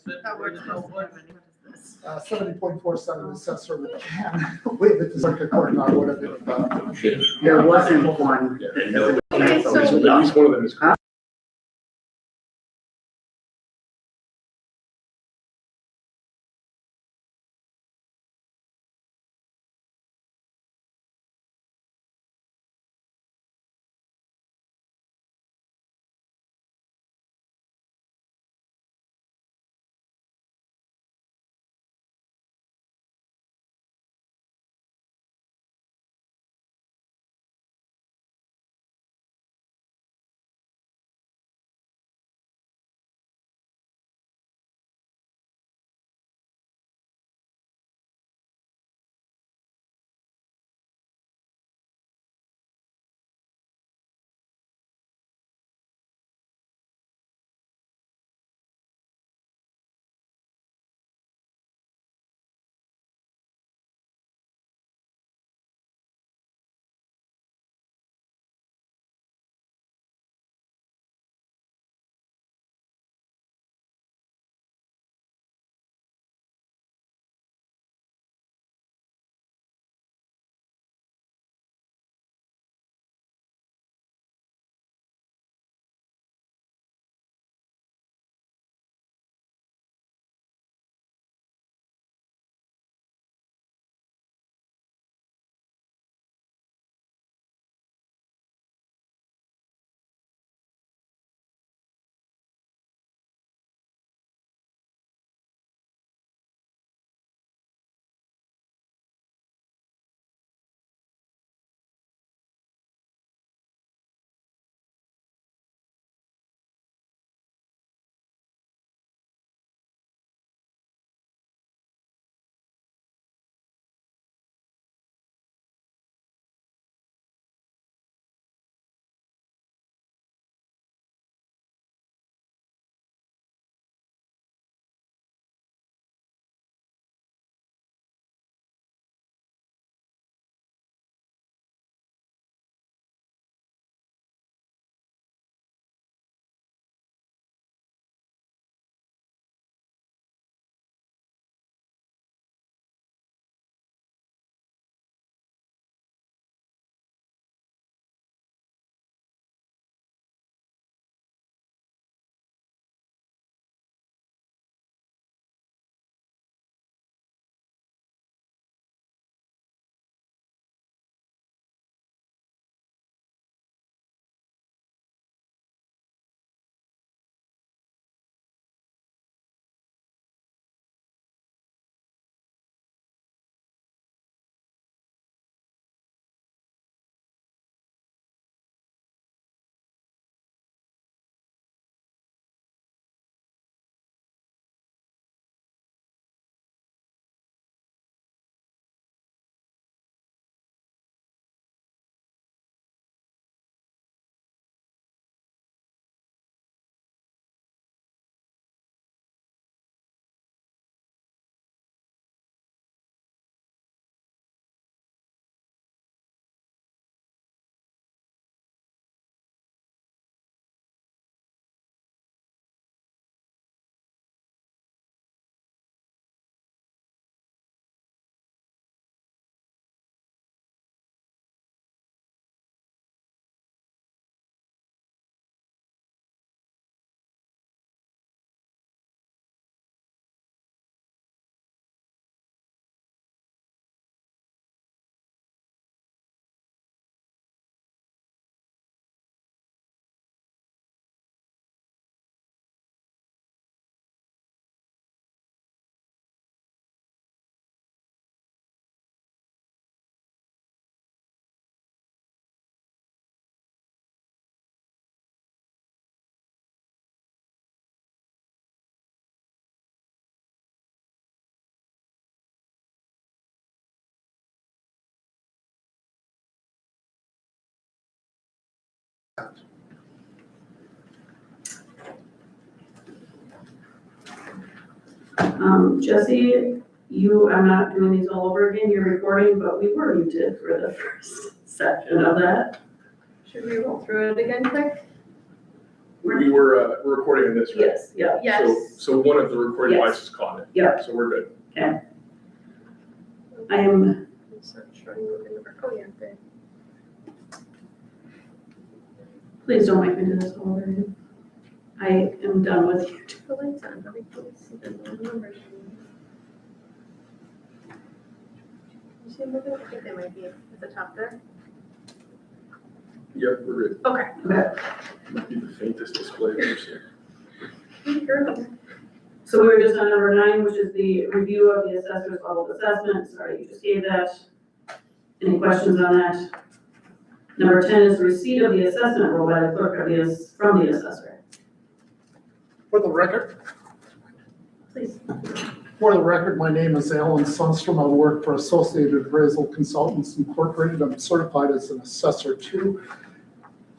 That works well. What is this? 70.47 assessor with wait, this is like a court, not what I did about. There wasn't one. Okay, so- At least one of them is. Jesse, I'm not doing these all over again, you're recording, but we were muted for the first section of that. Should we roll through it again quick? we're recording this, right? Yes, yeah, Yes. So one of the recording Yes. devices caught it. Yeah. So we're good. I am, It's not showing you the number. Oh, yeah, there. please don't make me do this all over again. I am done with you. The lights on, but we can't see the numbers. You see them moving? I think they might be at the top there. Yep, we're good. Okay. Okay, Might be the faintest display I've ever seen. Girl. so we were just on number 9, which is the review of the assessor's level of assessment. Sorry, you just gave that. Any questions on that? Number 10 is the receipt of the assessment roll by the clerk of from the assessor. For the record, Please. my name is Alan Sundstrom. I work for Associated Appraisal Consultants Incorporated. I'm certified as an assessor too.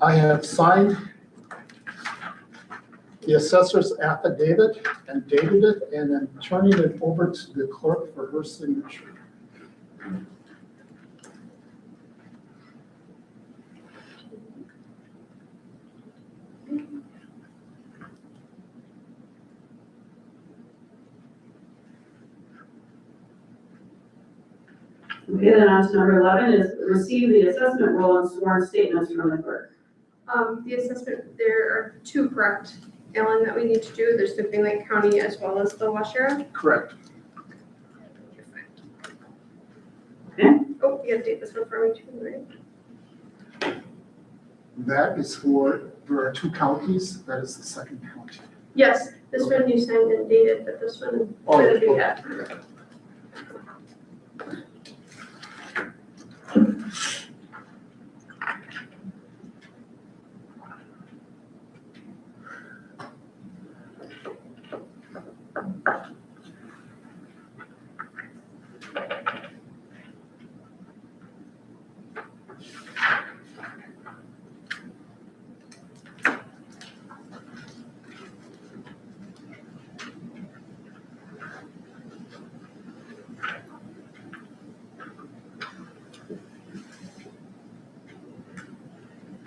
I have signed the assessor's affidavit and dated it, and then turning it over to the clerk for her signature. Okay, then on to number 11 is receive the assessment roll and sworn statements from the clerk. The assessment, there are 2 correct, Ellen, that we need to do. There's the Green Lake County as well as the Washera. Correct. Okay. Oh, you gotta date this one for me too, right? That is for, there are 2 counties. That is the second county. Yes, this one you signed and dated, but this one, Oh, where did you okay. get?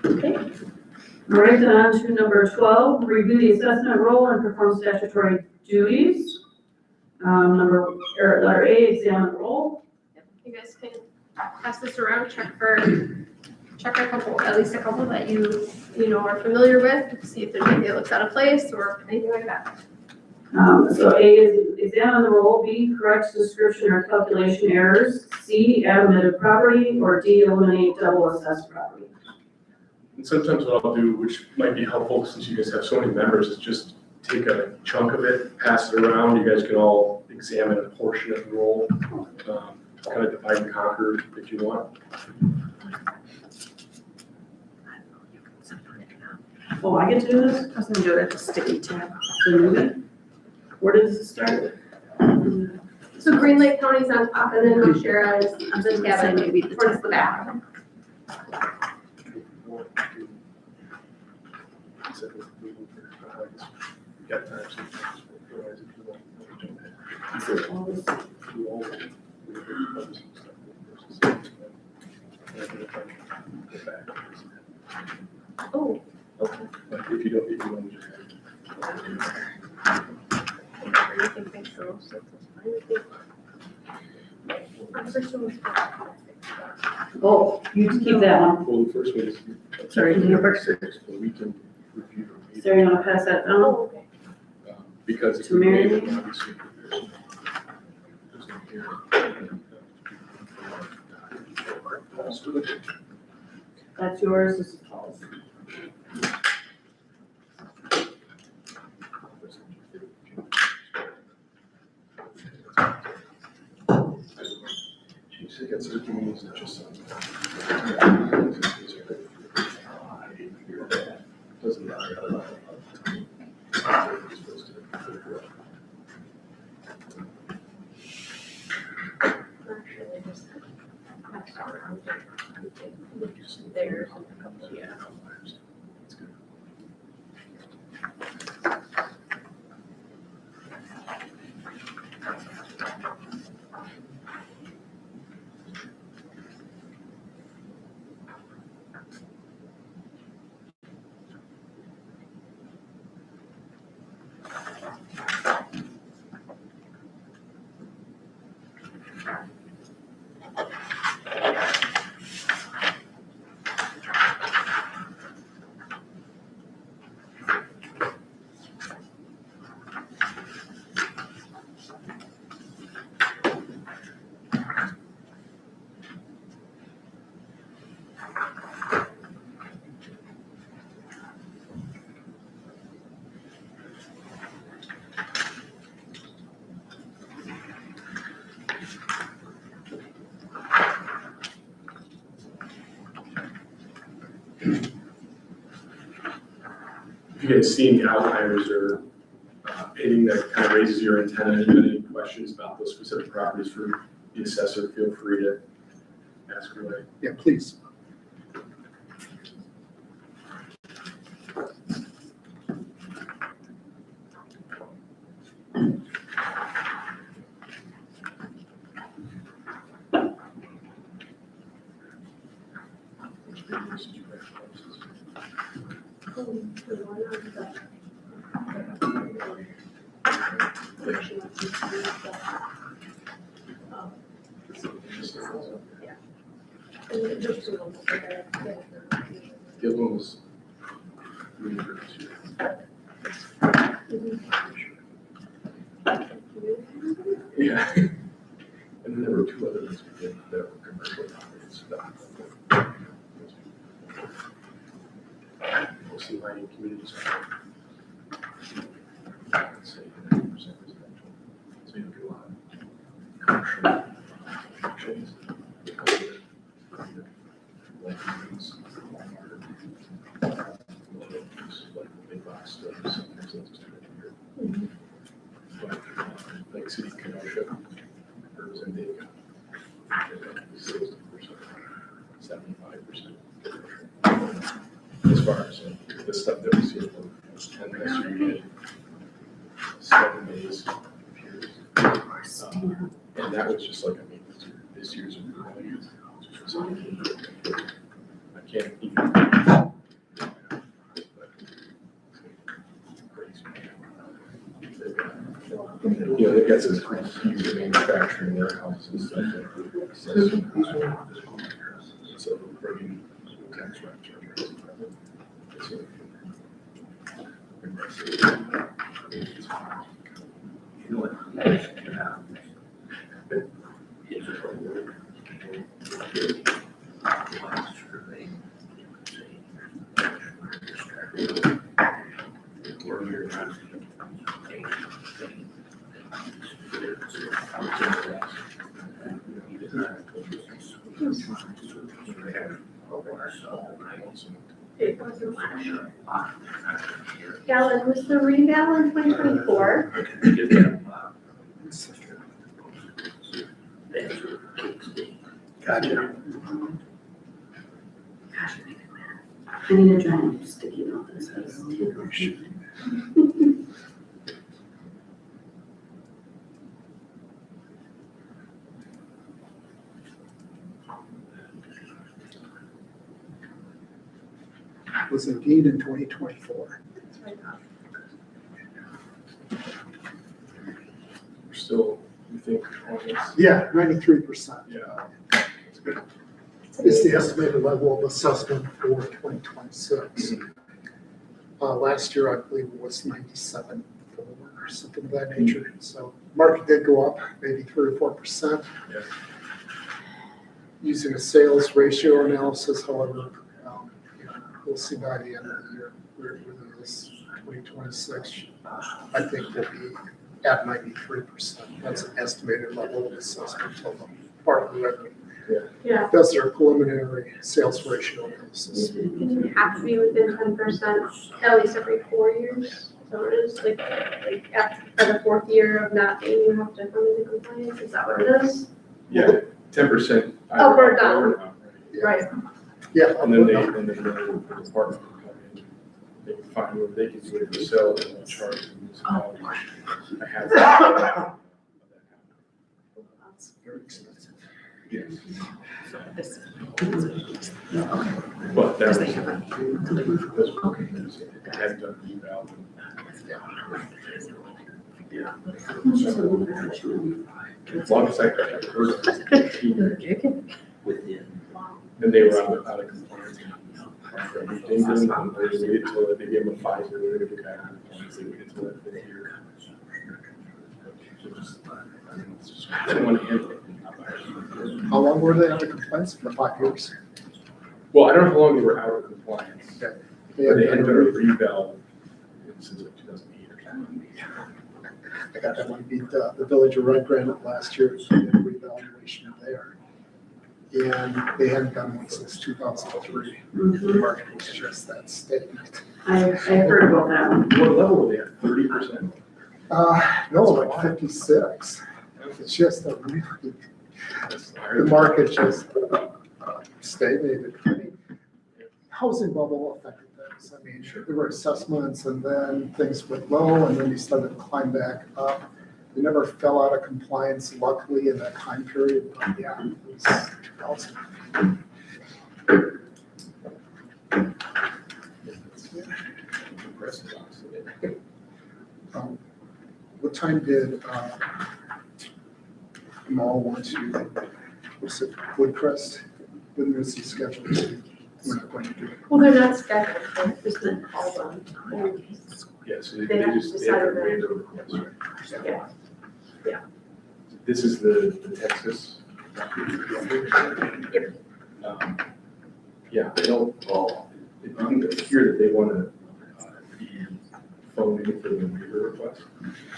Okay. All right, then on to number 12, review the assessment roll and perform statutory duties. Letter A, examine roll. You guys can pass this around, check a couple, at least a couple that you know are familiar with, see if there's anything that looks out of place or anything like that. So A is examine the roll, B, correct description or calculation errors, C, add omitted property, or D, eliminate double assessed property. And sometimes what I'll do, which might be helpful since you guys have so many members, is just take a chunk of it, pass it around. You guys can all examine a portion of the roll, kind of divide and conquer if you want. Oh, I get to do this? I was gonna do it at the sticky tab. To move it? Where does it start? So Green Lake County's on top and then Washera is I was the gonna say tab maybe the towards the back. Got time, so otherwise if you want, do all of it. Oh, okay. But if you don't, just. You can so that's fine with me. First one was- Oh, you keep that one. Well, the first one is. Sorry, number 6, but we can review the meeting. Sarah, you wanna pass that down? Oh, okay. Because if To we Mary made it, Lee? obviously, there's no hearing. That's yours, this is Paul's. Geez, I got 13 minutes to just. Doesn't matter. Actually, just passed around. There's a couple, yeah. you guys see any outliers or anything that kind of raises your antenna, you have any questions about those specific properties for the assessor, feel free to ask away. Yeah, please. The other one was. Yeah. And then there were two other ones we did that were commercial properties. Mostly mining communities. Let's say 90% residential. So you do a lot of commercial chains. Like big box stores. Like City Kenosha, Representative, 60%, 75%. As far as the stuff that we see, 10 last year, we had 7 days of periods. And that was just like, I mean, this year's. I can't even. You know, they've got some huge manufacturing warehouses and stuff. So bringing tax records. You know what? Gallon, was the revale in 2024? Gotcha. Gosh, I need a giant sticky note that says. Was indeed in 2024. We're still, you think, on this? Yeah, 93%. Yeah. That's good. Is the estimated level of assessment for 2026. Last year, I believe it was 97 or something of that nature. So market did go up maybe 3 or 4%. Yeah. Using a sales ratio analysis, however, we'll see by the end of the year where this 2026, I think will be at 93%. That's an estimated level of assessment of part of the revenue. Yeah. That's their preliminary sales ratio analysis. And you have to be within 10% at least every 4 years. So it is like after the 4th year of not being, you have to come into compliance. Is that what it is? Yeah, 10%. Oh, we're done. Right. Yeah. And then the department will come in, they can find where they can do it themselves and they'll charge the municipality. I have that. It's very expensive. Yes. This. But that Because was. they have a delivery. It hadn't done the eval. As long as I heard it. You're joking. And they were out of compliance. They waited till they gave them a 5-year, they were out of compliance, they waited till that 5th year. I didn't want to handle it. How long were they out of compliance? For 5 years. Well, I don't know how long they were out of compliance. Okay. They hadn't done a reval since like 2008 or something. I got that one beat the Village of Red Granite last year, so we did a revaluation there. And they hadn't done one since 2003. The Mhm. market was just that stagnant. I heard about that one. What level are they at, 30%? No, like 56. It's just a really, the market just stagnated. I mean, housing bubble affected things. I mean, there were assessments and then things went low and then they started to climb back up. They never fell out of compliance luckily in that time period, but yeah, it was 2000. Impressive, honestly. What time did Mall want to, was it Woodcrest? When was he scheduled to, we're not going to do it? Well, they're not scheduled, they've just been called on. Yeah, so they They have just, they have to waive the request, right? Yeah. This is the Texas. Yep. Yeah, I don't, well, it didn't appear that they want to be phoned in for the waiver request.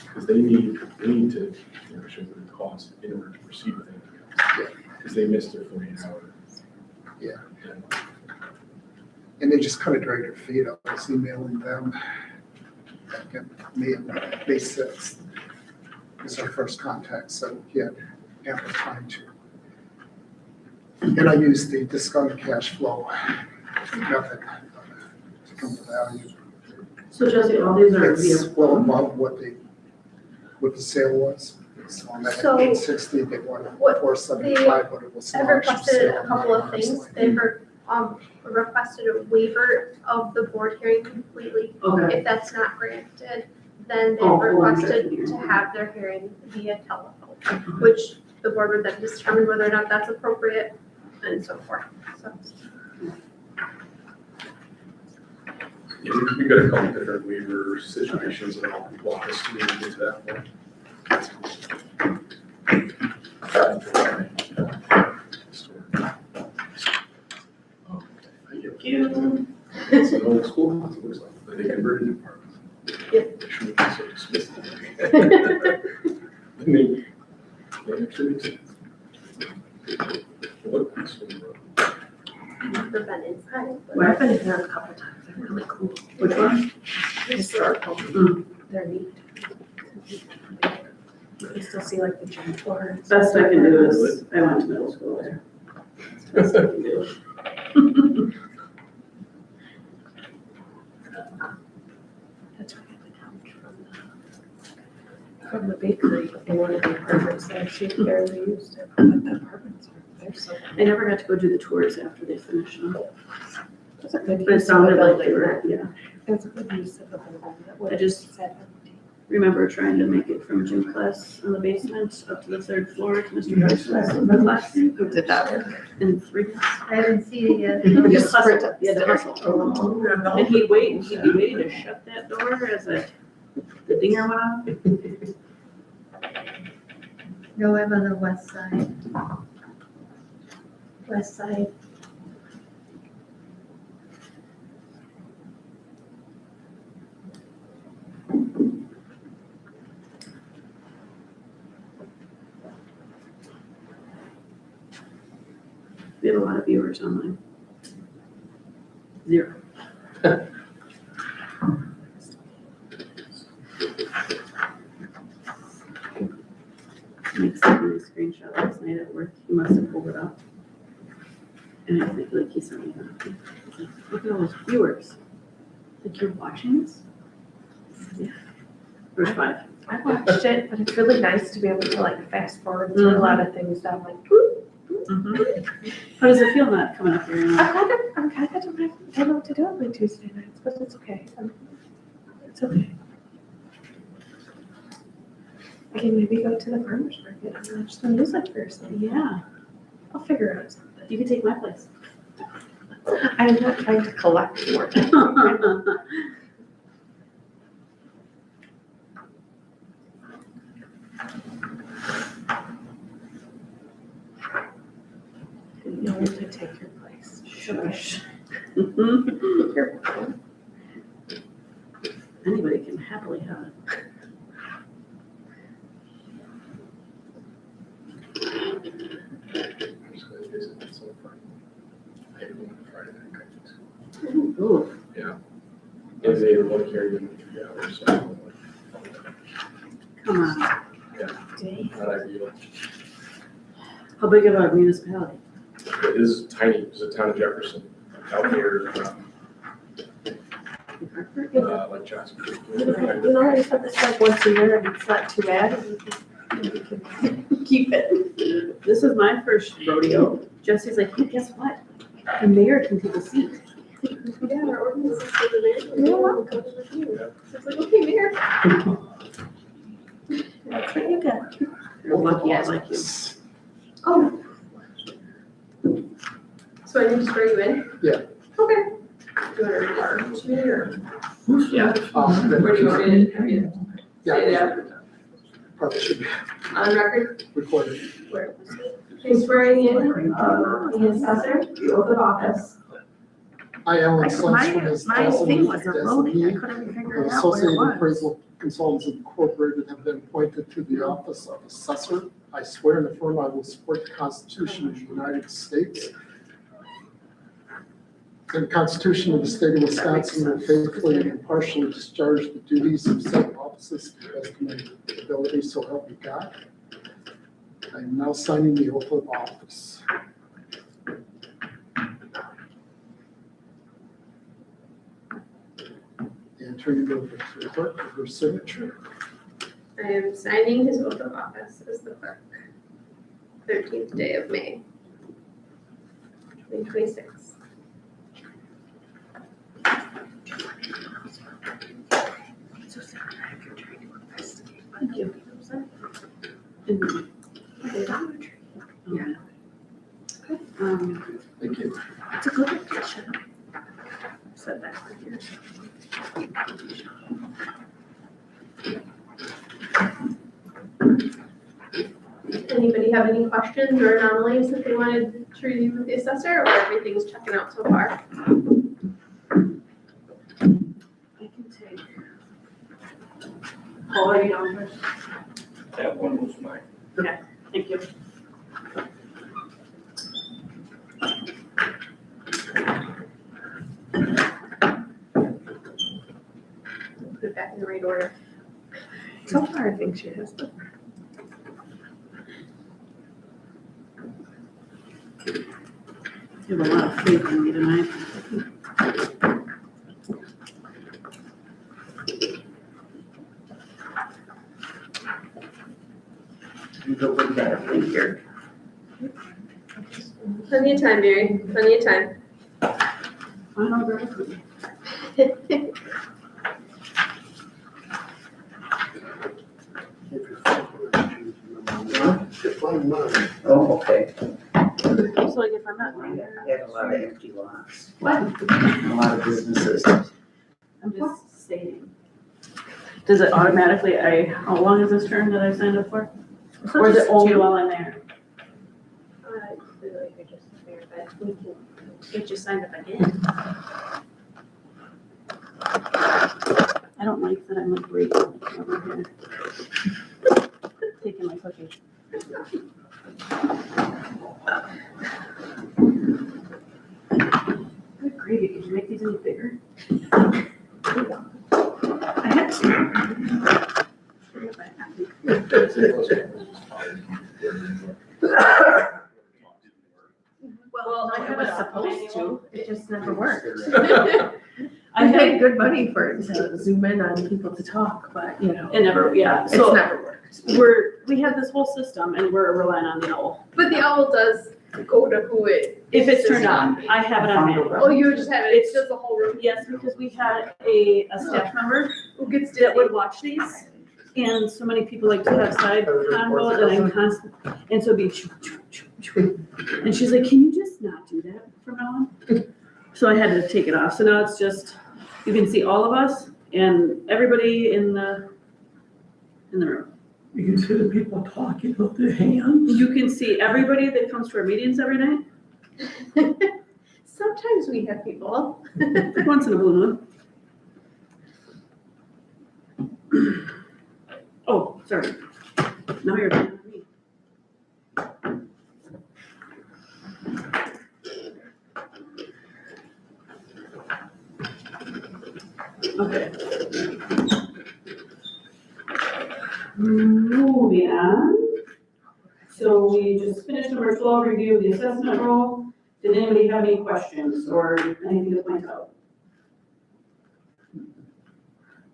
Because they need to, you know, show the cost in order to proceed with anything. Because they missed their 48-hour. Yeah. deadline. And they just kind of dragged their feet up. I was emailing them back in May 6th. Was our first contact, so he had ample time to. And I used the discounted cash flow method to come to value. So Jesse, all these are It's via well phone? above what the sale was. So on that So, 860, they wanted what 475, but it was. I've launched for requested sale a couple of on things, website. they've requested a waiver of the board hearing completely. Okay, If that's not granted, then they've Oh, full requested hearing. to have their hearing via telephone, which the board would then determine whether or not that's appropriate and so forth, so. Yeah, we've got a couple different waiver situations and I'll walk us through and get to that point. thank you. It's an old school, it looks like, but they converted to apartments. Yep. They shouldn't be so dismissive. I mean, they actually make sense. What piece of the road? Never been inside, but. Well, I've been in there a couple times, they're really cool. Which one? Historical, Mm. they're neat. You can still see like the gym floors. Best I can do is, I went to middle school there. Best I can do. That's where I got the couch from the bakery in one of the apartments that she barely used it, but the apartments are, they're so. I never got to go do the tours after they finished them, It's a good but it use of the sounded like they building. were, yeah. It's a good use of the building. That would I just- set empty. Remember trying to make it from gym class in the basement up to the third floor to Mr. Bryce's classroom Who did that work? in 3 minutes. I haven't seen it yet. You Just just hustle, sprint you had to upstairs. hustle. And he'd wait, and he'd be waiting to shut that door as the dinger went off. No, I'm on the west side. West side. We have a lot of viewers online. 0. Mike sent me a screenshot last night at work. He must have pulled it up. And I think like he sent me that. He's like, look at all those viewers. Like you're watching this? Yeah. There's 5. I watched it, but it's really nice to be able to like fast forward through a lot of things that I'm like, whoop. How does it feel not coming up here? I'm kind of, I don't know what to do on my Tuesday nights, but it's okay. It's okay. I can maybe go to the farmer's market and watch the music or something. Yeah, I'll figure out something. you can take my place. I'm not trying to collect more. No one to take your place. Shush. You're welcome. Anybody can happily have it. I'm just gonna visit. public hearing in 3 hours, so Come on, not ideal. how big of a municipality? It is tiny, it's a town of Jefferson, out near, like Johnson Creek. You know, I said this like once a year and it's not too bad. You can keep it. This is my first rodeo. Jesse's like, hey, guess what? The mayor can take a seat. Yeah, our ordinance is for the mayor. We'll come to review. So it's like, okay, mayor. That's what you got. You're lucky I like you. Oh. So I need to swear you in? Yeah. Okay. Do you want to record me or? Yeah. Where do you want me to have you say Yeah, that? probably should be On record? recorded. Where? Okay, swearing in the assessor, the oath of office. I, Alan Slenderman, as My thing president wasn't loading, I designee couldn't figure of it out what it Associated was. Appraisal Consultants Incorporated, have been appointed to the office of assessor. I swear and affirm I will support the Constitution of the United States and the Constitution of the State of Wisconsin, and faithfully and impartially discharge the duties of said offices to the best of my ability, so help me God. I am now signing the oath of office. And turning it over to the clerk for her signature. I am signing his oath of office as the clerk. 13th day of May, 2026. Thank you. Yeah. Thank you. It's a good location. Said that for years. Anybody have any questions or anomalies that they wanted to review with the assessor, or everything's checking out so far? I can take. Paul, are you on first? That one was mine. Thank you. Put it back in the right order. So far, I think she has the. You have a lot of faith in me tonight. You go with that, thank you. Plenty of time, Mary, plenty of time. I don't agree with you. Oh, okay. So like if I'm not there, I had a lot of empty lots, What? a lot of businesses. I'm just stating. Does it automatically, how long is this term that I signed up for? Or is it only while I'm there? I feel like I just there, but we can get you signed up again. I don't like that I'm like breaking over here. Taking my cookie. Good gravy, could you make these any bigger? I had to. Well, I was supposed to, it just never worked. I paid good money for it to zoom in on people to talk, but you know, It never, yeah, it's so never worked. we have this whole system and we're relying on the owl. But the owl does go to who it. If it's turned on, I have it on manual. Oh, you just have it, it's just the whole room. Yes, because we had a staff member Who gets that would to? watch these. And so many people like to have side convo that I'm constant, and so it'd be choo, choo, choo, choo. And she's like, can you just not do that from now on? So I had to take it off. So now it's just, you can see all of us and everybody in the room. You can see the people talking with their hands. You can see everybody that comes to our meetings every night, Sometimes we have people. once in a blue moon. Oh, sorry. Now you're done with me. Okay. Moving on. So we just finished number 12, review of the assessment role. Did anybody have any questions or anything to point out?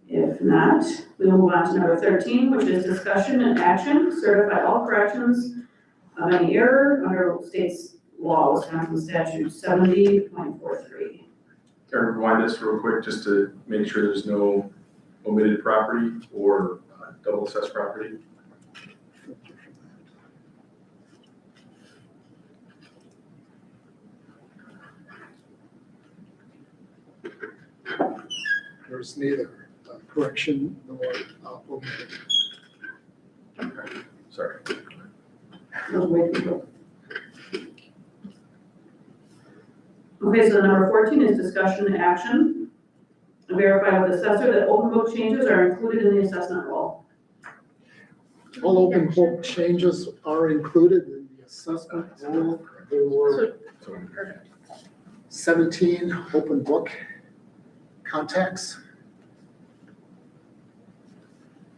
If not, we will move on to number 13, which is discussion and action, certify all corrections of any error under state's law, Wisconsin statute 70.43. Can I rewind this real quick, just to make sure there's no omitted property or double assessed property? There's neither correction nor omission. Okay, sorry. Okay, so number 14 is discussion and action. Verify with assessor that open book changes are included in the assessment roll. All open book changes are included in the assessment rule. There were 17 open book contacts,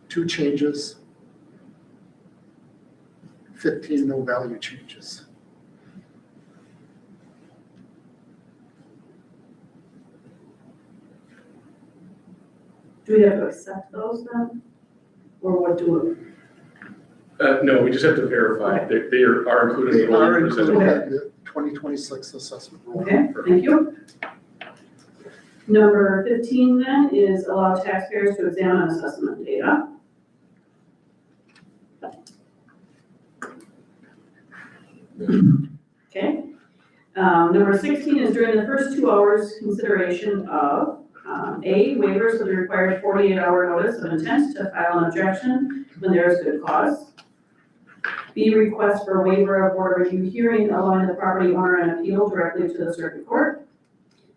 2 changes, 15 no value changes. Do we have to accept those then? Or what do we? No, we just have to verify, they are included They in the role are you included presented. in the 2026 assessment rule. Okay, thank you. Number 15 then is allow taxpayers to examine assessment data. Okay. Number 16 is during the first 2 hours, consideration of A, waivers of the required 48-hour notice of intent to file an objection when there is good cause. B, request for waiver of board review hearing allowing the property owner an appeal directly to the circuit court.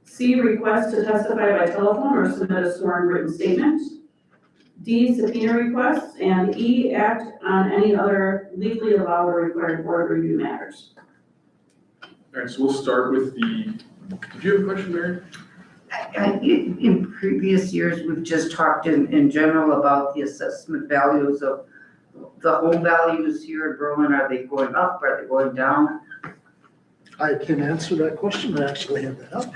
C, request to testify by telephone or submit a sworn written statement. D, subpoena requests, and E, act on any other legally allowed or required board review matters. All right, so we'll start with the, did you have a question, Mary? In previous years, we've just talked in general about the assessment values of the home values here in Berlin. Are they going up? Are they going down? I can answer that question. I actually have that up.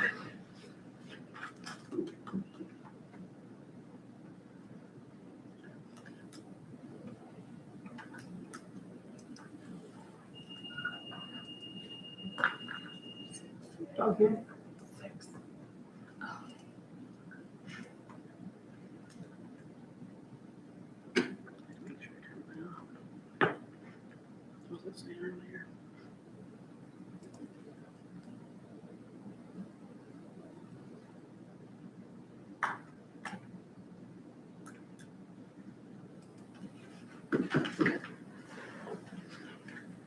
Okay.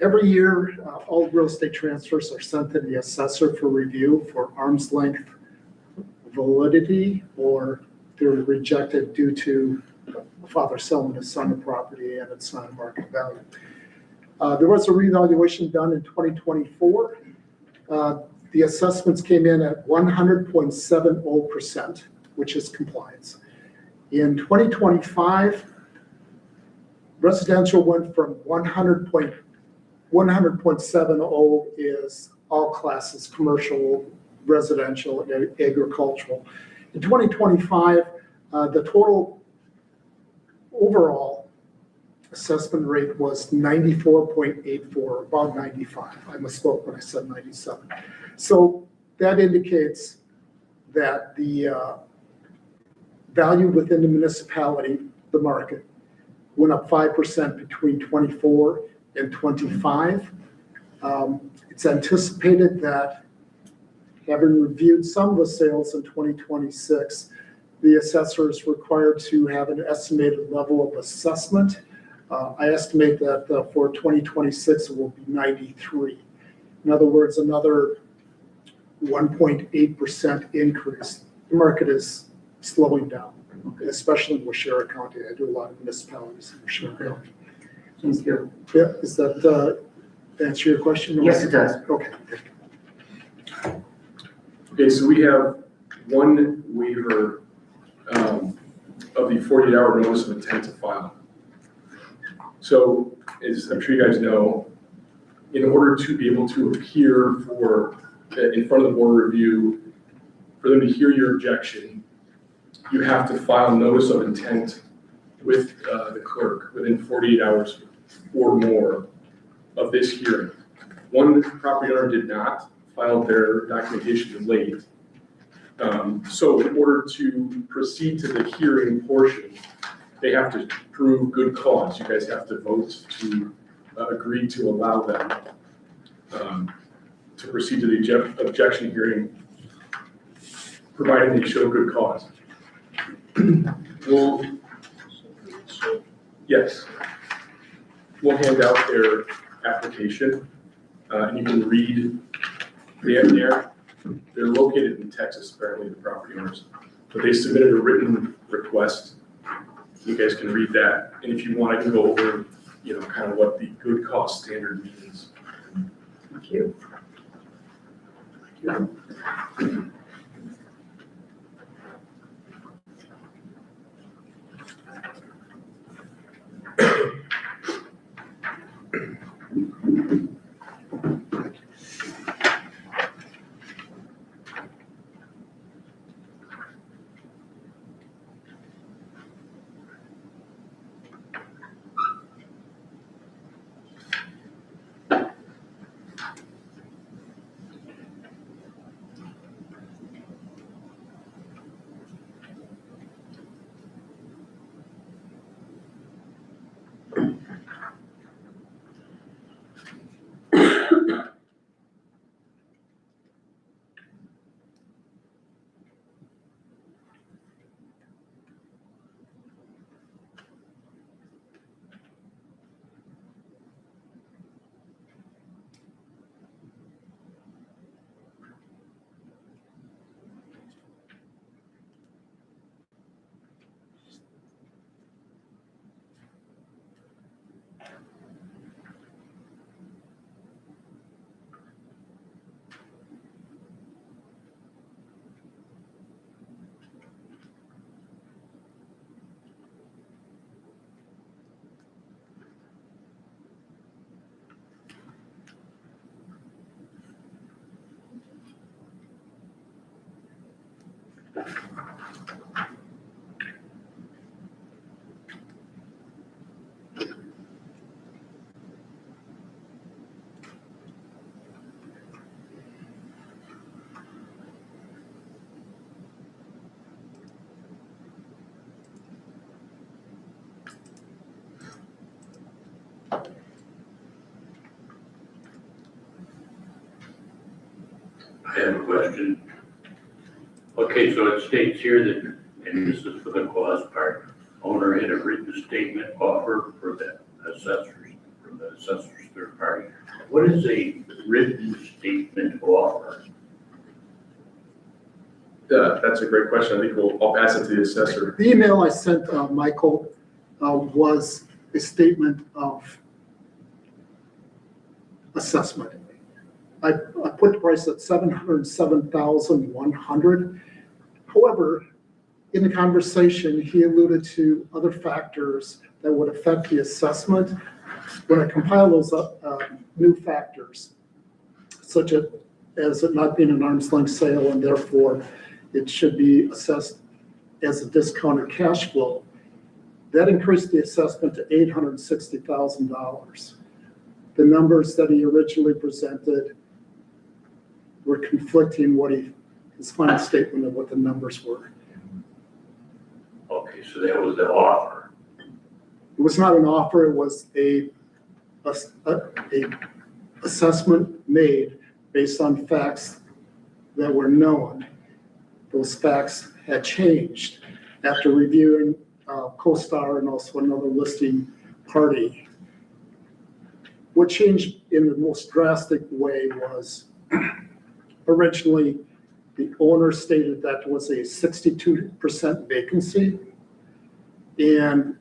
Every year, all real estate transfers are sent to the assessor for review for arm's length validity, or they're rejected due to father selling his son the property and it's not a market value. There was a revaluation done in 2024. The assessments came in at 100.70%, which is compliance. In 2025, residential went from 100.70 is all classes, commercial, residential, and agricultural. In 2025, the total overall assessment rate was 94.84, about 95. I misspoke when I said 97. So that indicates that the value within the municipality, the market, went up 5% between 24 and 25. It's anticipated that, having reviewed some of the sales in 2026, the assessor is required to have an estimated level of assessment. I estimate that for 2026 it will be 93. In other words, another 1.8% increase. The market is slowing down, especially in Waushara County. I do a lot of municipalities in Waushara County. Thank you. Yeah, is that answer your question? Yes, it does. Okay. Okay, so we have one waiver of the 48-hour notice of intent to file. So, as I'm sure you guys know, in order to be able to appear in front of the board review, for them to hear your objection, you have to file notice of intent with the clerk within 48 hours or more of this hearing. One property owner did not file their documentation late. So in order to proceed to the hearing portion, they have to prove good cause. You guys have to vote to agree to allow them to proceed to the objection hearing, provided they show good cause. Yes. We'll hand out their application, and you can read they're located in Texas, apparently, the property owners. But they submitted a written request. You guys can read that, and if you want, I can go over, kind of what the good cause standard means. Thank you. I have a question. Okay, so it states here that, and this is for the cause part, owner had a written statement offer for the assessors, from the assessor's third party. What is a written statement offer? That's a great question. I think I'll pass it to the assessor. The email I sent Michael was a statement of assessment. I put the price at $707,100. However, in the conversation, he alluded to other factors that would affect the assessment. When I compile those new factors, such as it not being an arm's length sale and therefore it should be assessed as a discounted cash flow, that increased the assessment to $860,000. The numbers that he originally presented were conflicting his final statement of what the numbers were. Okay, so that was the offer. It was not an offer, it was a assessment made based on facts that were known. Those facts had changed after reviewing CoStar and also another listing party. What changed in the most drastic way was originally the owner stated that there was a 62% vacancy. And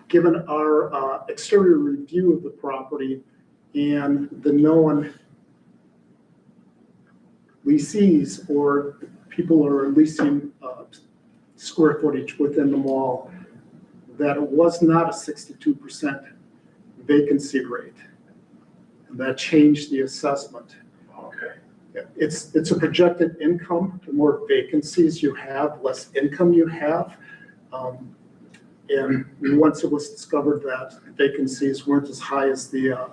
given our exterior review of the property and the known leasees or people who are leasing square footage within the mall, that it was not a 62% vacancy rate. And that changed the assessment. Okay. It's a projected income. The more vacancies you have, less income you have. And once it was discovered that vacancies weren't as high as the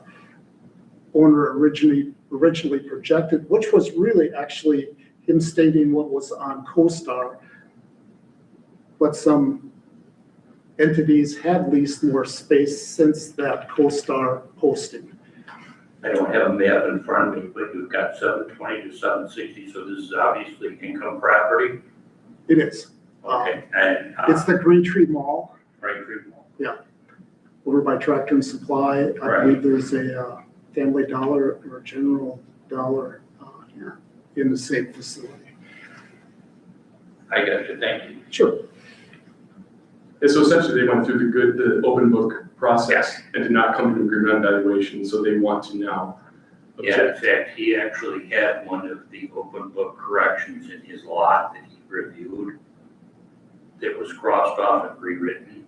owner originally projected, which was really actually him stating what was on CoStar, but some entities had leased more space since that CoStar posting. I don't have a map in front of me, but you've got 720 to 760, so this is obviously income property. It is. Okay, and. It's the Green Tree Mall Right, Creek Mall. over by Tractor and Supply. I Right. believe there's a Family Dollar or General Dollar in the same facility. I got you, thank you. Sure. And so essentially, they went through the open book process and did not come to an agreement on valuation, so they want to now Yeah, in object. fact, he actually had one of the open book corrections in his lot that he reviewed that was crossed off and rewritten.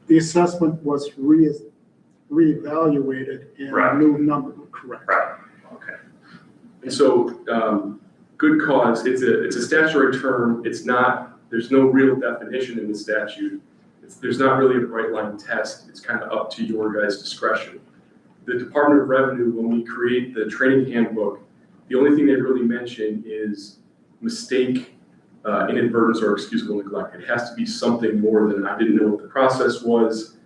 The assessment was reevaluated and a Right. new number were correct. Right, okay. And so, good cause, it's a statutory term, it's not, there's no real definition in the statute. There's not really a bright line test, it's kind of up to your guys' discretion. The Department of Revenue, when we create the training handbook, the only thing they really mention is mistake, inadvertence, or excusable neglect. It has to be something more than, I didn't know what the process was.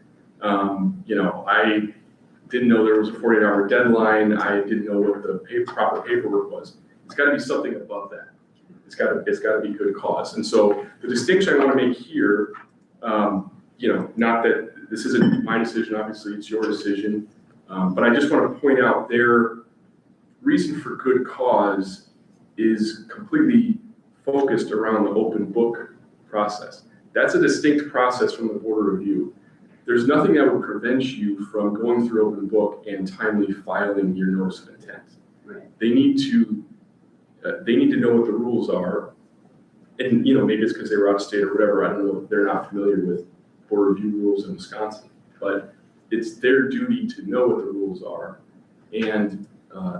I didn't know there was a 48-hour deadline, I didn't know what the proper paperwork was. It's gotta be something above that. It's gotta be good cause. And so the distinction I wanna make here, not that this isn't my decision, obviously it's your decision, but I just wanna point out their reason for good cause is completely focused around the open book process. That's a distinct process from the board review. There's nothing that would prevent you from going through open book and timely filing your notice of intent. Right. They need to know what the rules are. And, maybe it's because they were out of state or whatever. I don't know. They're not familiar with board review rules in Wisconsin, but it's their duty to know what the rules are and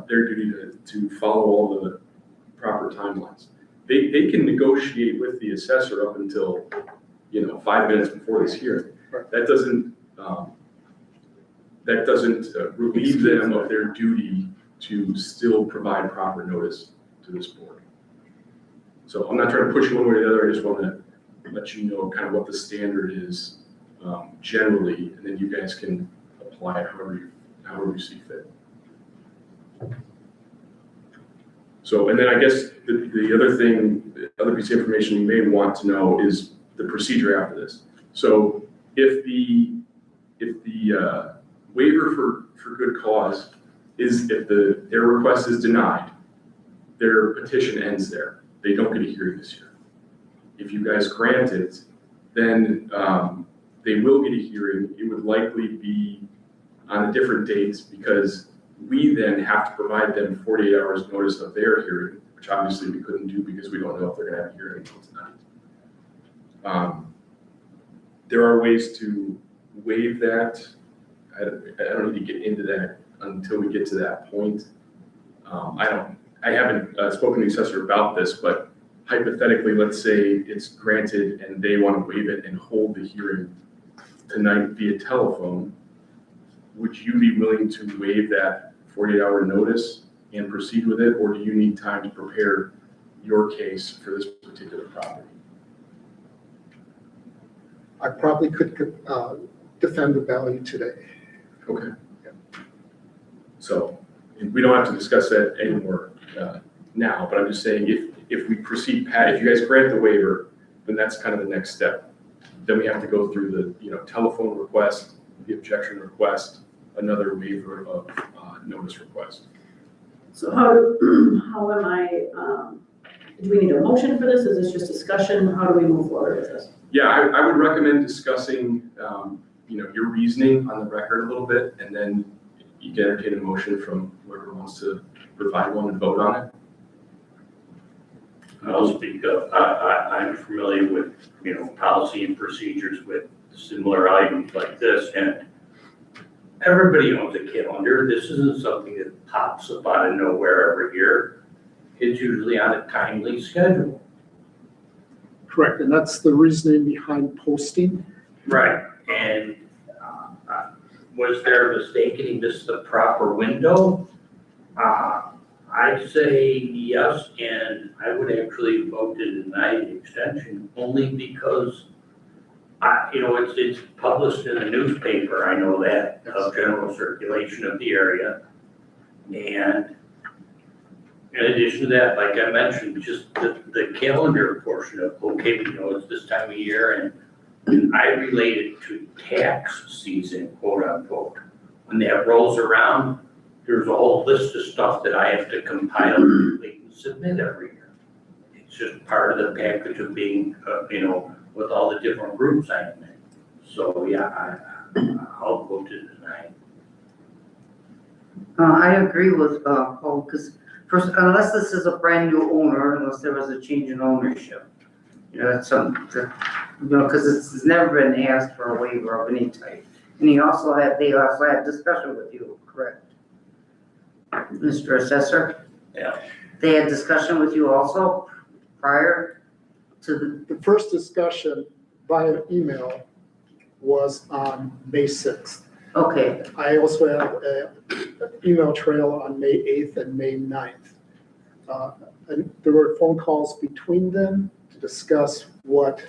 their duty to follow all the proper timelines. They can negotiate with the assessor up until, 5 minutes before this hearing. That doesn't relieve them of their duty to still provide proper notice to this board. So I'm not trying to push you one way or the other, I just want to let you know kind of what the standard is generally, and then you guys can apply it however you see fit. So, and then I guess the other piece of information you may want to know is the procedure after this. So if the waiver for good cause is if their request is denied, their petition ends there. They don't get a hearing this year. If you guys grant it, then they will get a hearing. It would likely be on a different date because we then have to provide them 48 hours notice of their hearing, which obviously we couldn't do because we don't know if they're gonna have a hearing until tonight. There are ways to waive that. I don't need to get into that until we get to that point. I haven't spoken to the assessor about this, but hypothetically, let's say it's granted and they want to waive it and hold the hearing tonight via telephone. Would you be willing to waive that 48-hour notice and proceed with it, or do you need time to prepare your case for this particular property? I probably could defend the value today. Okay. So we don't have to discuss that anymore now, but I'm just saying if we proceed, if you guys grant the waiver, then that's kind of the next step. Then we have to go through the telephone request, the objection request, another waiver of notice request. So how am I, do we need a motion for this? Is this just discussion? How do we move forward with this? Yeah, I would recommend discussing, your reasoning on the record a little bit, and then you can entertain a motion from whoever wants to provide one and vote on it. I'll speak up. I'm familiar with, policy and procedures with similar items like this, and everybody owns a calendar. This isn't something that pops up out of nowhere every year. It's usually on a timely schedule. Correct, and that's the reasoning behind posting. Right. And was there a mistake and he missed the proper window? I'd say yes, and I would actually vote to deny the extension only because it's published in the newspaper, I know that, of general circulation of the area. And in addition to that, like I mentioned, just the calendar portion of, okay, it's this time of year, and I relate it to tax season, quote unquote. When that rolls around, there's a whole list of stuff that I have to compile and submit every year. It's just part of the package of being, with all the different groups I'm in. So, yeah, I'll vote to deny. I agree with, Paul, because first, unless this is a brand new owner, unless there was a change in ownership. That's something that, because it's never been asked for a waiver of any type. And they also had discussion with you, correct? Mr. Assessor? Yeah. They had discussion with you also prior to The first discussion via email was on May 6th. okay, I also have an email trail on May 8th and May 9th. And there were phone calls between them to discuss what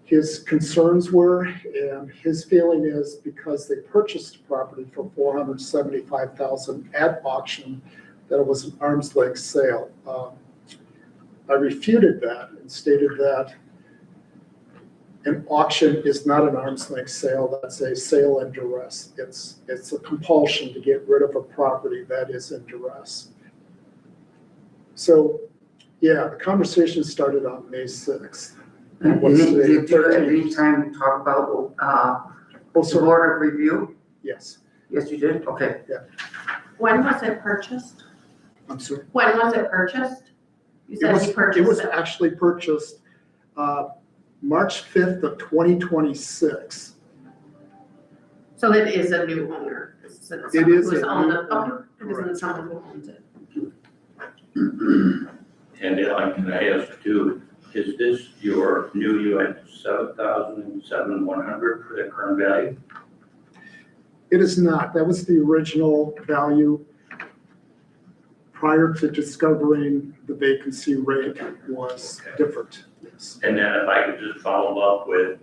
his concerns were, and his feeling is because they purchased the property for $475,000 at auction, that it was an arm's length sale. I refuted that and stated that an auction is not an arm's length sale, that's a sale in duress. It's a compulsion to get rid of a property that is in duress. So, yeah, the conversation started on May 6th. and What's did today, you at 13th? any time talk about, the Also, board of review? yes, Yes, you did, okay. When was it purchased? I'm sorry. When was it purchased? You It said was, you it purchased was it. actually purchased March 5th of 2026. So it is a new owner. It isn't It someone is who's a owned new it. owner, Okay. It isn't correct. someone who owns it. And can I ask too, is this your new, you had 7,100 for the current value? It is not. That was the original value prior to discovering the vacancy rate was different. Yes. And then if I could just follow up with,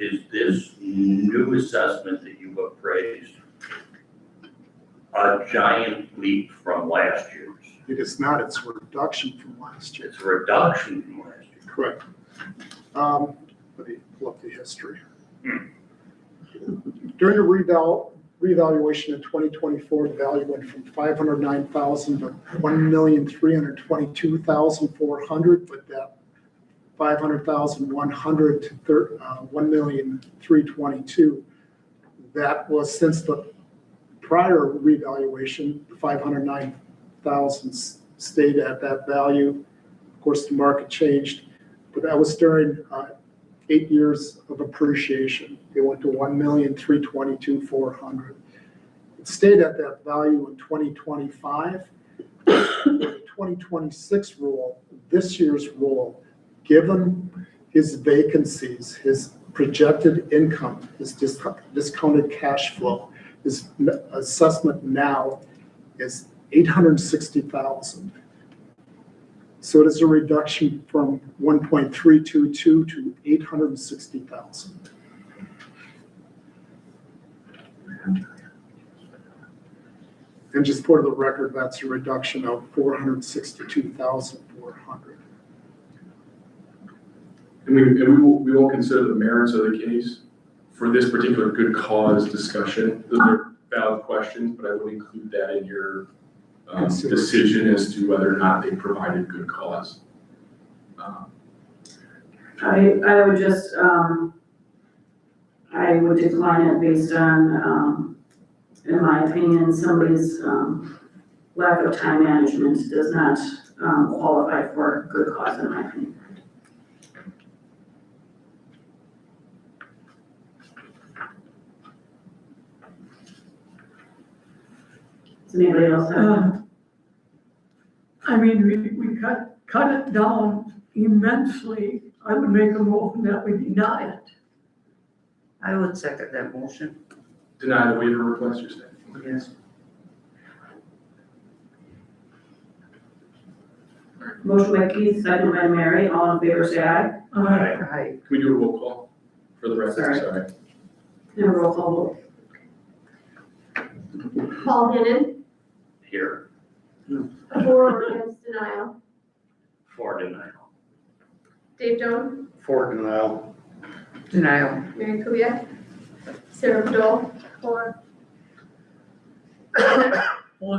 is this new assessment that you appraised a giant leap from last year's? It is not. It's a reduction from last year. It's a reduction from last year. Correct. Let me pull up the history. During the reevaluation in 2024, the value went from $509,000 to $1,322,400, but that $500,100 to $1,322,000. That was since the prior revaluation, the $509,000 stayed at that value. Of course, the market changed, but that was during 8 years of appreciation. It went to $1,322,400. It stayed at that value in 2025. The 2026 rule, this year's rule, given his vacancies, his projected income, his discounted cash flow, his assessment now is $860,000. So it is a reduction from 1.322 to 860,000. And just for the record, that's a reduction of 462,400. And we won't consider the merits of the case for this particular good cause discussion. Those are valid questions, but I will include that in your decision as to whether or not they provided good cause. I would just, I would decline it based on, in my opinion, somebody's, lack of time management does not qualify for good cause in my opinion. Does anybody else have? I mean, we cut it down immensely. I would make a motion that we deny it. I would second that motion. Deny the waiver request, you're saying? Yes. Motion by Keith, second by Mary, all in favor say aye. Aye. Can we do a roll call for the record? Sorry. And a roll call vote. Paul Hannon, Here, for or against denial. for denial. Dave Jones, For denial. Denial. Mary Kubiac, Sarah Bedell, for. Boy,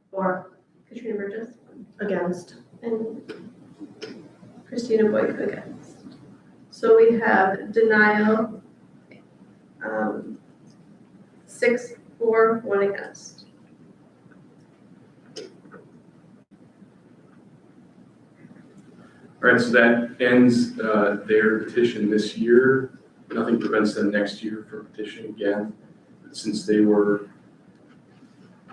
Four. Katrina Burgess, Against. and Christina Boyk against. So we have denial, 6 for, 1 against. All right, so that ends their petition this year. Nothing prevents them next year from petitioning again. Since they were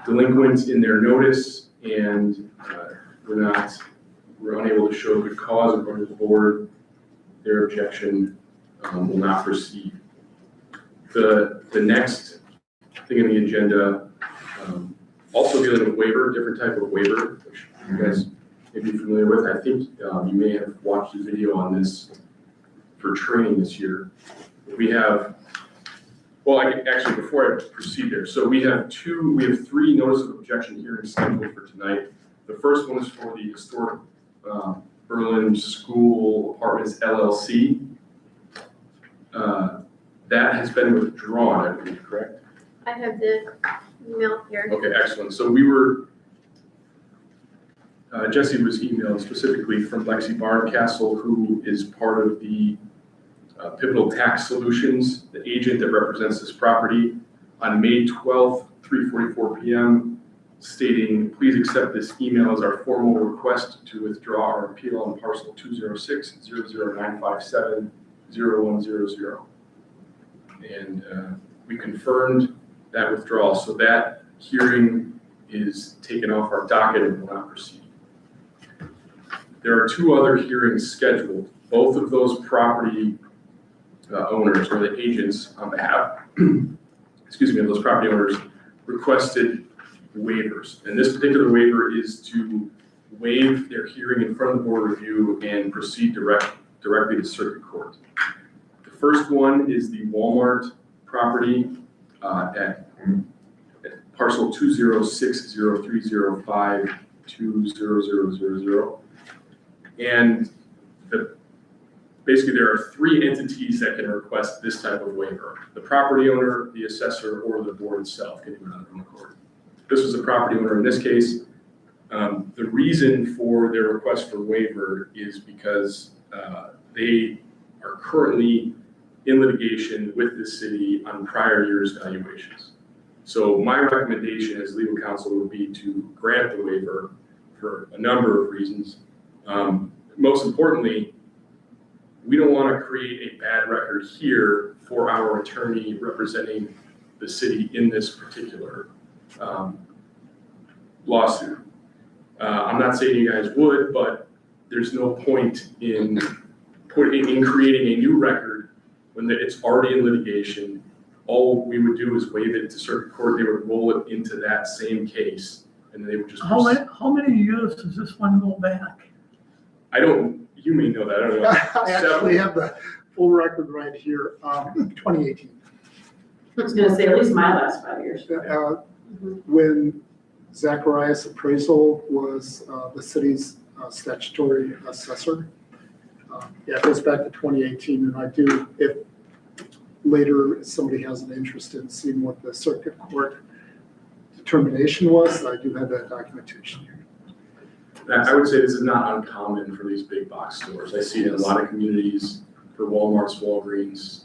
delinquent in their notice and were unable to show good cause according to the board, their objection will not proceed. The next thing on the agenda, also dealing with waiver, different type of waiver, which you guys may be familiar with. I think you may have watched a video on this for training this year. We have, well, actually, before I proceed there, so we have 3 notice of objection hearings scheduled for tonight. The first one is for the historic Berlin School Apartments LLC. That has been withdrawn, I believe, correct? I have the email here. Okay, excellent. So we were, Jesse was emailed specifically from Lexi Barncastle, who is part of the Pivotal Tax Solutions, the agent that represents this property, on May 12th, 3:44 p.m., stating, please accept this email as our formal request to withdraw our appeal on parcel 206-00957-0100. And we confirmed that withdrawal, so that hearing is taken off our docket and will not proceed. There are 2 other hearings scheduled. Both of those property owners or the agents on behalf, excuse me, of those property owners requested waivers. And this particular waiver is to waive their hearing in front of the board review and proceed directly to circuit court. The first one is the Walmart property at parcel 2060305200000. And basically there are 3 entities that can request this type of waiver. The property owner, the assessor, or the board itself can do it on their own accord. This was the property owner in this case. The reason for their request for waiver is because they are currently in litigation with the city on prior year's valuations. So my recommendation as legal counsel would be to grant the waiver for a number of reasons. Most importantly, we don't want to create a bad record here for our attorney representing the city in this particular lawsuit. I'm not saying you guys would, but there's no point in creating a new record when it's already in litigation. All we would do is waive it to circuit court. They would roll it into that same case, and they would just. how many years does this one go back? You may know that, I don't know. I actually have the full record right here, 2018. I was gonna say at least my last 5 years. When Zacharias Appraisal was the city's statutory assessor. Yeah, it goes back to 2018, and I do, if later somebody has an interest in seeing what the circuit court determination was, I do have that documentation here. I would say this is not uncommon for these big box stores. I see it in a lot of communities for Walmart's, Walgreens,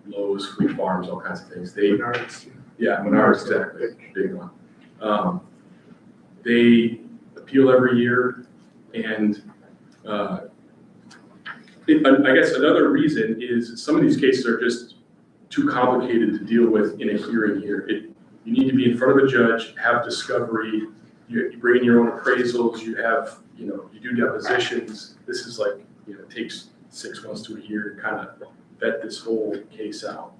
Lowe's, Fleet Farms, all kinds of things. Menards, Yeah, Menards, exactly, big one. They appeal every year, and I guess another reason is some of these cases are just too complicated to deal with in a hearing here. You need to be in front of a judge, have discovery, you bring in your own appraisals, you do depositions. This is like, it takes 6 months to a year to kind of vet this whole case out.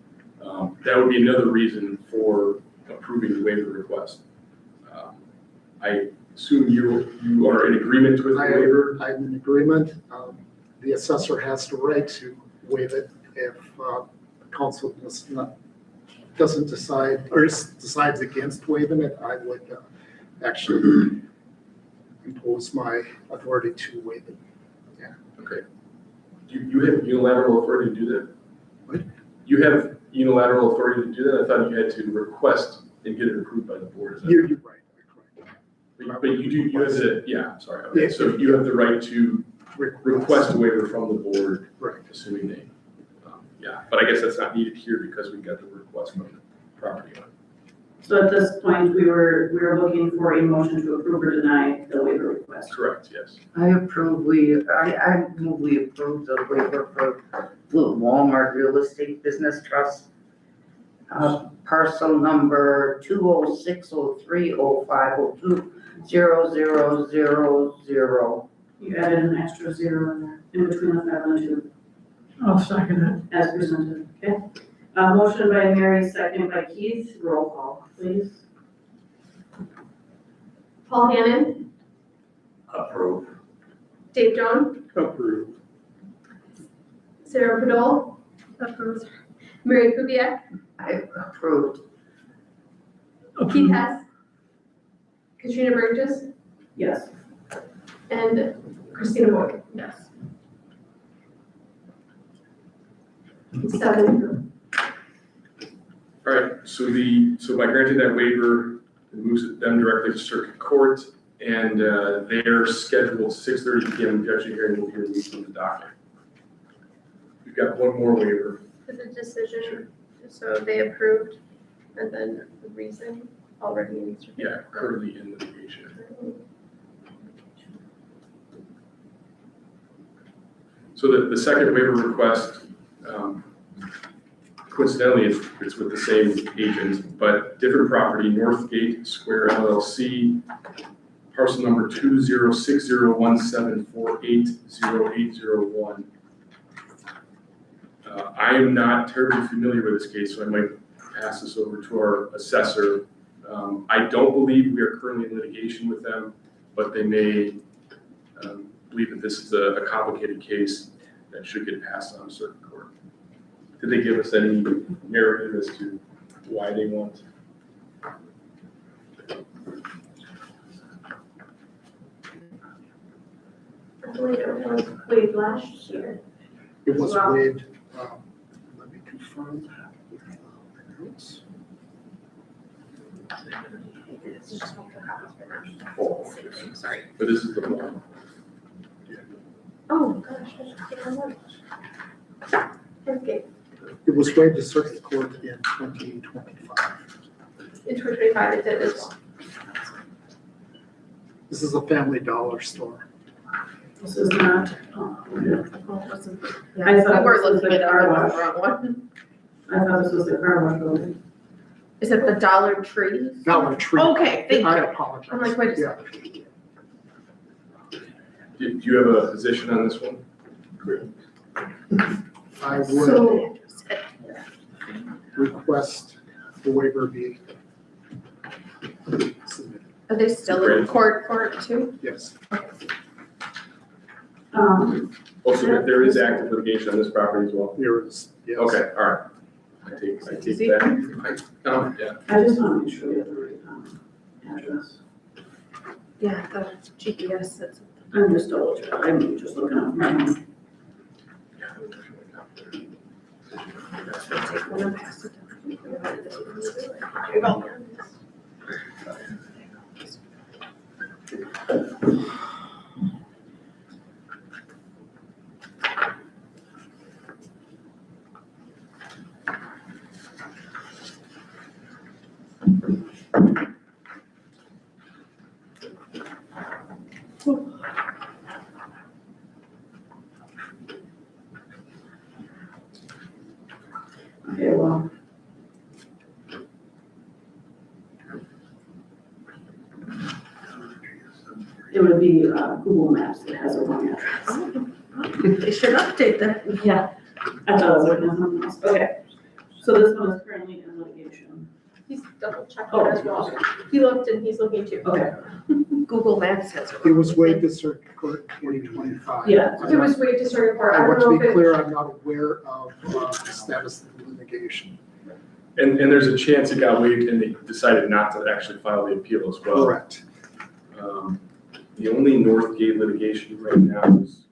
That would be another reason for approving the waiver request. I assume you are in agreement with the waiver? I'm in agreement. The assessor has the right to waive it if council doesn't decide, or decides against waiving it. I would actually impose my authority to waive it. Okay. You have unilateral authority to do that? What? You have unilateral authority to do that? I thought you had to request and get it approved by the board. Is that You're right. But you have the, yeah, sorry. Okay, so you have the right to request a waiver from the board, Right. assuming they, yeah. But I guess that's not needed here because we got the request from the property owner. So at this point, we were looking for a motion to approve or deny the waiver request. Correct, yes. I move we approve the waiver for Walmart Real Estate Business Trust. Parcel number 2060305020000. You added an extra zero in there, in between the 5 and the 2, I'll second as presented, okay? Motion by Mary, second by Keith, roll call, please. Paul Hannon, Approve. Dave Jones, Approved. Sarah Padol, approved. Mary Kubiak, I approved. it. Keith Hess, Katrina Burgess, Yes. and Christina Boyd. Yes. 7. All right, so by granting that waiver, it moves them directly to circuit court, and their scheduled 6:30 p.m. objection hearing will be removed from the docket. We've got one more waiver. For the decision, so they approved, and then the reason already needs to be. Yeah, currently in litigation. So the second waiver request, coincidentally, it's with the same agent, but different property, Northgate Square LLC, parcel number 2060174808001. I am not terribly familiar with this case, so I might pass this over to our assessor. I don't believe we are currently in litigation with them, but they may believe that this is a complicated case that should get passed on circuit court. Did they give us any narrative as to why they want? I believe it was waived last year. It was Wow. waived. Let me confirm. Sorry. But this is the one. Oh, gosh. Okay, It was waived to circuit court in 2025. in 2025 it did as well. This is a Family Dollar store. This is not, Yeah, I thought we're this was looking the at car the wash. wrong one. I thought this was the car wash building. Is it the Dollar Tree? Dollar Tree. Okay, thank I you. apologize. I'm like, wait a Yeah. Do you have a position on this one? I would So, request the waiver be submitted. Are they still in court for it too? Yes. Also, there is active litigation on this property as well? There is, yes. Okay, all right. I take Easy. that. Yeah. I just want to make sure we have the right address. Yeah, the GPS says. I'm just double checking, I'm just looking up my own. Take one and pass it down. would be Google Maps that has a wrong address. They should update that. Yeah. I thought I was looking at something else. Okay. So this one is currently in litigation. He's double checking Oh. as well. He looked and he's looking too. Okay. Google Maps has. It was waived to circuit court in 2025. Yeah. It was waived to circuit court. I I don't want to know be if it, clear, I'm not aware of the status of the litigation. And there's a chance it got waived and they decided not to actually file the appeal as well. Correct. The only Northgate litigation right now is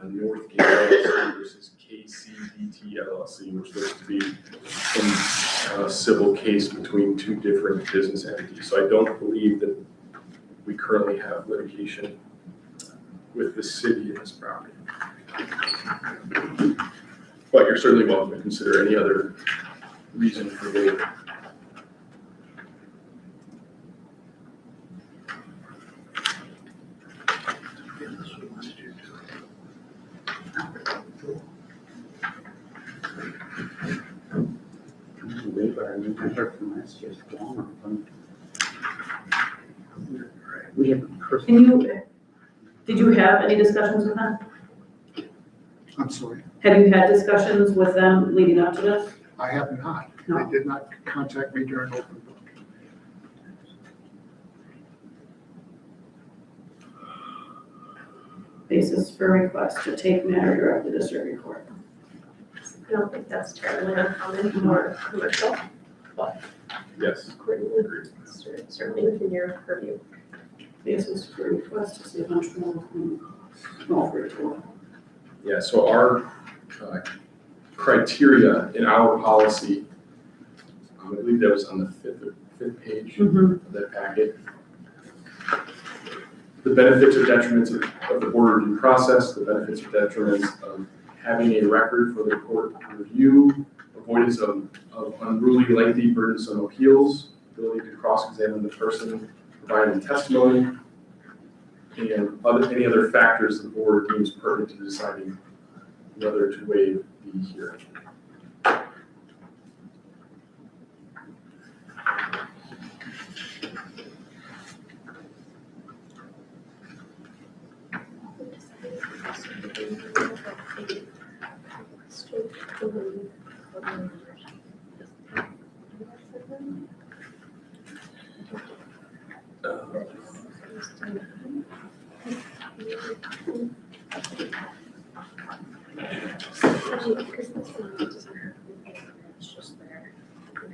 Northgate LLC versus KCDT LLC, which looks to be some civil case between two different business entities. So I don't believe that we currently have litigation with the city in this property. But you're certainly welcome to consider any other reason for waiver. We have a person. Did you have any discussions with them? I'm sorry, Have you had discussions with them leading up to this? I have not. No. They did not contact me during open book. Basis for request to take matter directly to circuit court. I don't think that's terribly uncommon or commercial, but Yes. certainly within your purview. Basis for request to see a bunch more. Small for it. Yeah, so our criteria in our policy, I believe that was on the fifth page of that packet. The benefits or detriments of the board review process, the benefits or detriments of having a record for the court review, avoidance of unruly, lengthy, burdensome appeals, ability to cross-examine the person providing testimony, and any other factors the board deems pertinent to deciding whether to waive the hearing. It's just there,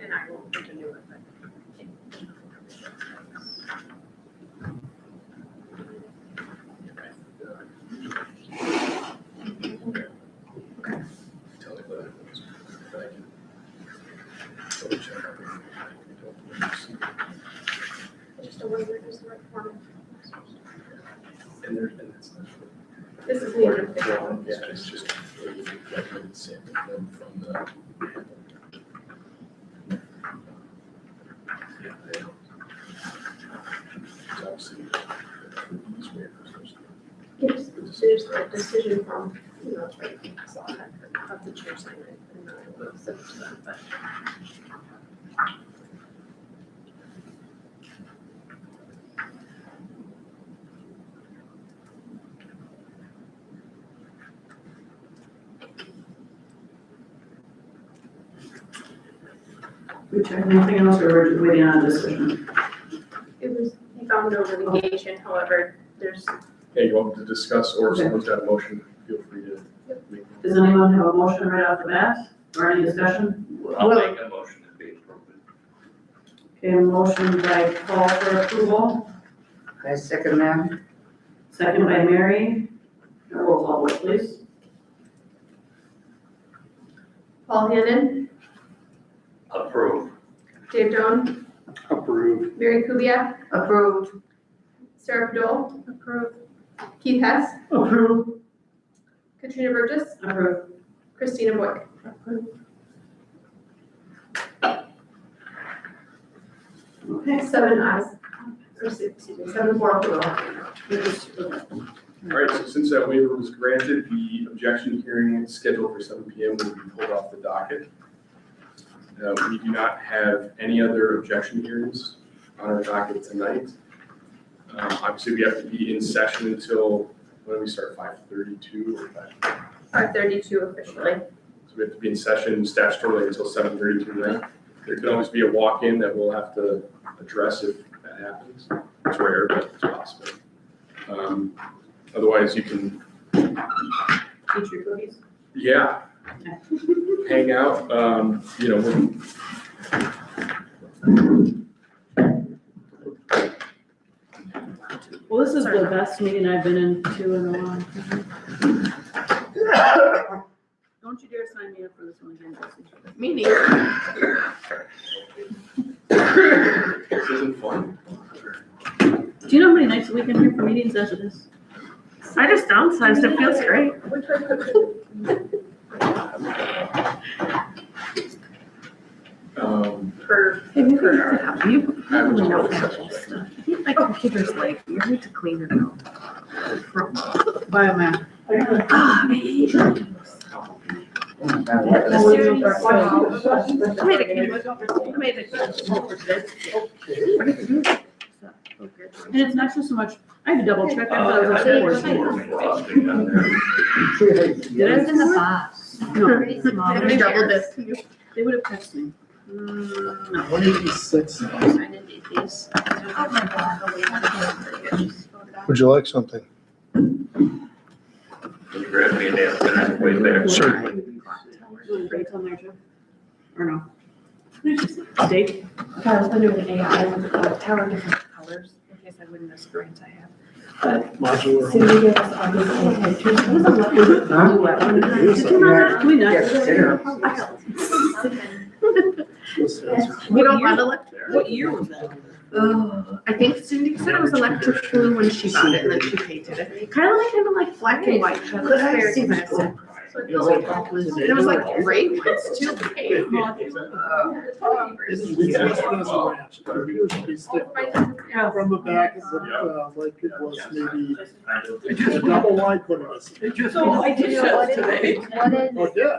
and I won't continue with it. Tell me what it was. But I can double check everything. I just don't want to use the right form. And it's not. This is the official one. Yeah, it's just recommended sample from the. Yeah, I know. It's obviously, these waivers. Yes, there's a decision from, it's right, I saw that, of the chair sign it, and I will send it to them, but. We checked nothing else, or we're just waiting on a decision? It was, he found no litigation, however, there's, Hey, you want to discuss, or if Okay. someone's got a motion, feel free to make. one. Does anyone have a motion right off the bat, or any discussion? I'll make a motion to be approved. Okay, a motion by Paul for approval, I second that. second by Mary. Roll call vote, please. Paul Hannon, Approve. Dave Doan, Approved. Mary Kubiak, Approved. Sarah Abdul. Approved. Keith Hess, Approved. Katrina Burgess, Approved. Christina Boyd. Okay. 7 ayes. Or 7-4 approval. All right, so since that waiver was granted, the objection hearing scheduled for 7 PM will be pulled off the docket. We do not have any other objection hearings on our docket tonight. Obviously, we have to be in session until, when do we start, 5:32 or 5? 5:32 officially. So we have to be in session statutorily until 7:30 tonight. There could always be a walk-in that we'll have to address if that happens. It's rare, but it's possible. Otherwise, you can, Eat your cookies. yeah, hang out, Well, this is the best meeting I've been into in a long time. Don't you dare sign me up for this one again, Jesse. Me neither. this isn't fun. Do you know how many nights a week I'm here for meetings after this? I just downsized, it feels great. Per, Hey, maybe you could help. You probably know that stuff. I think my computer's like, you need to clean it out. Buy a map. Ah, me. Oh, I made a And it's not just so much, I had to double check, I thought it was a Frosting down there. Did I in the box. No, Pretty small. They doubled it. they would have texted me. 186. I didn't eat these. Oh my God. Would you like something? Grab me a napkin on the way back. Certainly. Doing great on there too. Or no? Steak? I was wondering an AI with tower different colors, in case I win this grant I have. Modular. Cindy gave us all these little pictures. It was a lovely blue one. Did you know that? Can we not? We don't have electric. What year was that? Oh, I think Cindy said it was electric blue when she bought it and then she painted it. Kind of like black and white. It was very expensive. And it was like gray ones too. From the back, like it was maybe a double wide, but it was. So I did that today. Oh, yeah.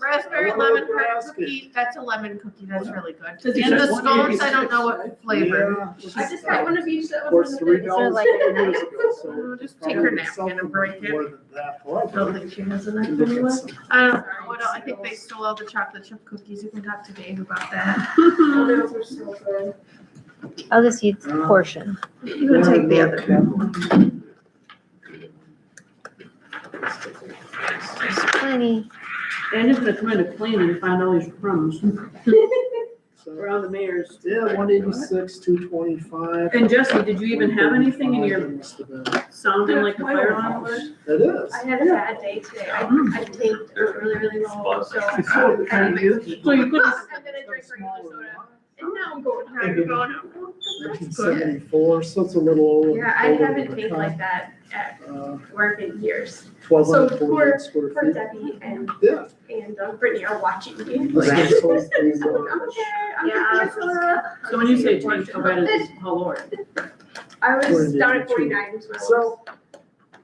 Raspberry lemon curd cookie, that's a lemon cookie, that's really good. Does he And the just- scones, I don't know what flavor. Yeah. I just got one of each that Of was. course, $3 years ago, so. Just take her napkin and break it. More than that, I don't think she has enough Can look at anyway. some- I don't know what else, I think they stole all the chocolate chip cookies, you can talk to Dave about that. Oh, those are so good. I'll just eat a portion. You can take the other one. There's plenty. I ended up coming to clean and found all these crumbs So, around the mayor's. yeah, 186, 225. And Jesse, did you even have anything in your Must have been. sounding like a fire alarm alert? It is. I had a bad day today. I taped really, really low, so. I So you couldn't. And then I drank regular soda. And now I'm going, oh, that's good. 1974, so it's a little over. Yeah, I over haven't the taped top. like that at work in years. 1,248 square Poor feet. Debbie and Yeah. Brittany are watching me. Was Like, that so pleased? okay, I'm Yeah. So when you say change, how bad is how low? I was down at 49 as well. So,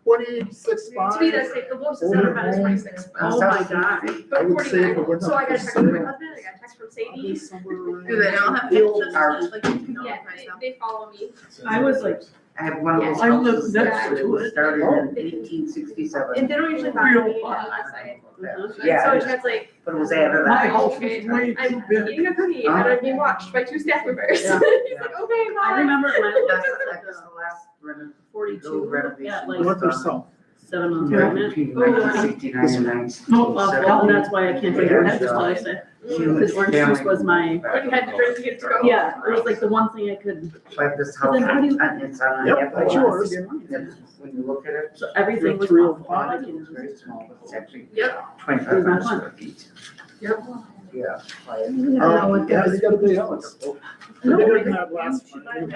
26 To me, that's like the lowest it's ever been is 26. Oh my God. I But would say, but we're 49. So not I got a text from my husband, I got a text from Sadie. Do they all have pictures? Like you can Yeah, notify them. they follow me. I was like, I have one of those I live houses next that to it. started in And 1867, they don't usually bother me unless I. Yeah. So it's like, but it was added My on. house okay, was way I'm too big. eating a cookie and I'm being watched by 2 staff members. He's Yeah. like, okay, I bye. remember when I That's, lived that's the last 42 renovation. at North like or south? 7 months Yeah, pregnant. between 1969 and No, 1977. And that's why I can't drink orange juice till I say. Because orange juice was my, When you had to drink to get to go. yeah, it was like the one thing I could, Like this But house, then how do you- and it's on an Yep, apple that's lot. yours. It's- When you look at it, so everything was Three or awful. All I five. could it's do very small, but it's actually Yep. 2,500 square feet. Yep. Yeah. Yeah, they got a big house. They didn't have last time. I'm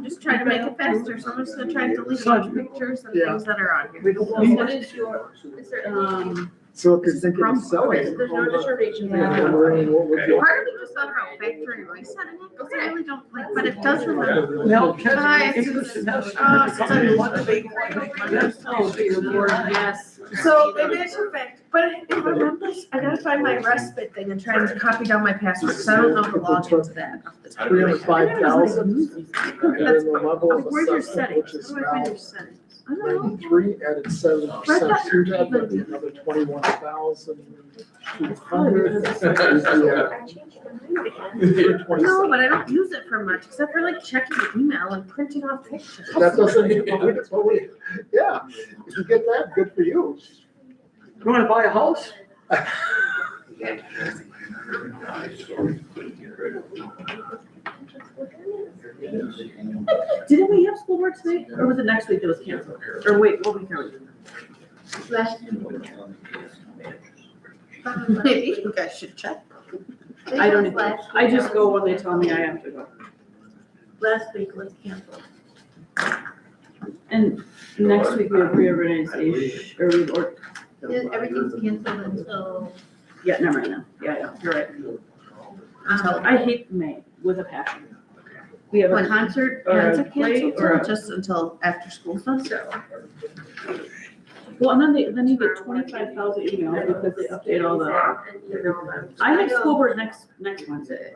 just trying to make it faster, so I'm just gonna try to delete a bunch of pictures and Yeah. things that are on here. What is your, is there any, So if you're thinking of selling. there's no determination. Yeah. I'm wondering what would you- Part of me just thought about factory resetting it, because I really don't like, but it does remember. Well, Hi, Susan. Susan. Oh, dear Lord, yes. So maybe I should fact, but if I remember, I gotta find my respite thing and try to copy down my password, because I don't know how to log into that off the top of my head. 305,000. And then the level of Where's your assessment, settings? which is How do I find now your settings? I don't know. 93, added 7% to that, that'd be another 21,200. No, but I don't use it for much, except for like checking email and printing off pictures. That doesn't, yeah, if you get that, good for you. You wanna buy a house? Didn't we have school board today, or was it next week that was canceled? Or wait, what week are we? Maybe you guys should check. I don't even, I just go when they tell me I have to go. Last week was canceled. And next week we have reorganization, or Everything's canceled until. yeah, never mind now. Yeah, you're right. I hate May with a passion. We have a concert or Plans a are play canceled or till a, just until after school starts. well, and then you get 25,000 emails because they update all the. I have school board next Wednesday.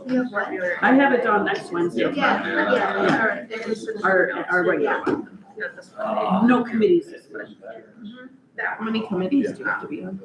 You have what? I have it done next Wednesday. Yeah. Our regular one. No committees this week. How many committees do you have to be on?